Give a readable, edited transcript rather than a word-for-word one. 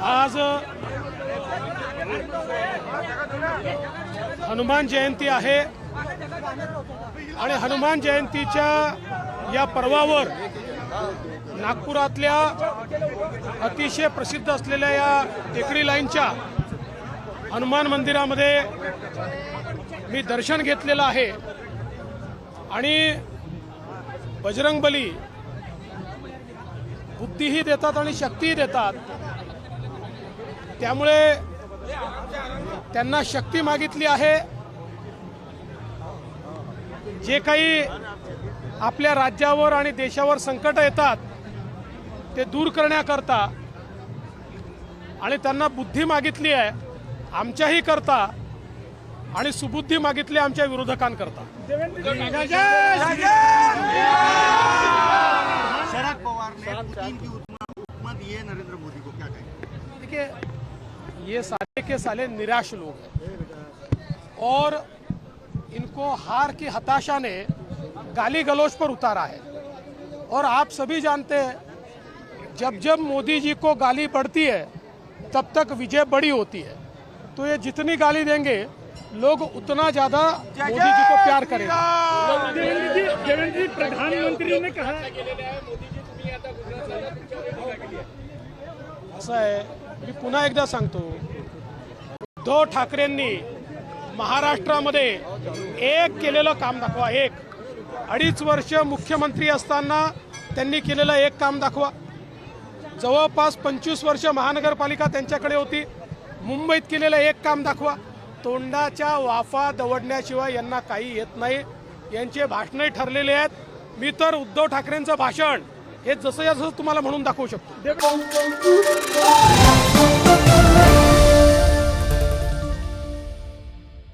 आज हनुमान जयंती आहे आणि हनुमान जयंतीच्या या पर्वावर नागपुरातल्या अतिशय प्रसिद्ध असलेल्या या टेकडी लाईनच्या हनुमान मंदिरामध्ये मी दर्शन घेतलेलं आहे आणि बजरंगबली बुद्धीही देतात आणि शक्तीही देतात। त्यामुळे त्यांना शक्ती मागितली आहे। जे काही आपल्या राज्यावर आणि देशावर संकट येतात ते दूर करण्याकरता आणि त्यांना बुद्धी मागितली आहे आमच्याही करता आणि सुबुद्धी मागितली आमच्या विरोधकांकरता। शरद पवार ने पुतिन की उपमा दी है नरेंद्र मोदी को, क्या कहेंगे? देखिए ये साले के साले निराश लोग हैं और इनको हार की हताशा ने गाली गलौज पर उतारा है। और आप सभी जानते हैं जब जब मोदी जी को गाली पड़ती है तब तक विजय बड़ी होती है। तो ये जितनी गाली देंगे लोग उतना ज्यादा मोदी जी को प्यार करेंगे। देवेंद्र जी प्रधानमंत्री ने कहा असं आहे, मी पुन्हा एकदा सांगतो, उद्धव ठाकरेंनी महाराष्ट्रामध्ये एक केलेलं काम दाखवा। एक 2.5 वर्ष मुख्यमंत्री असताना त्यांनी केलेलं एक काम दाखवा। जवळपास 25 वर्ष महानगरपालिका त्यांच्याकडे होती, मुंबईत केलेलं एक काम दाखवा। तोंडाच्या वाफा दवडण्याशिवाय यांना काही येत नाही। यांचे भाषणं ठरलेले आहेत। मी तर उद्धव ठाकरेंचं भाषण हे जसं तुम्हाला म्हणून दाखवू शकतो।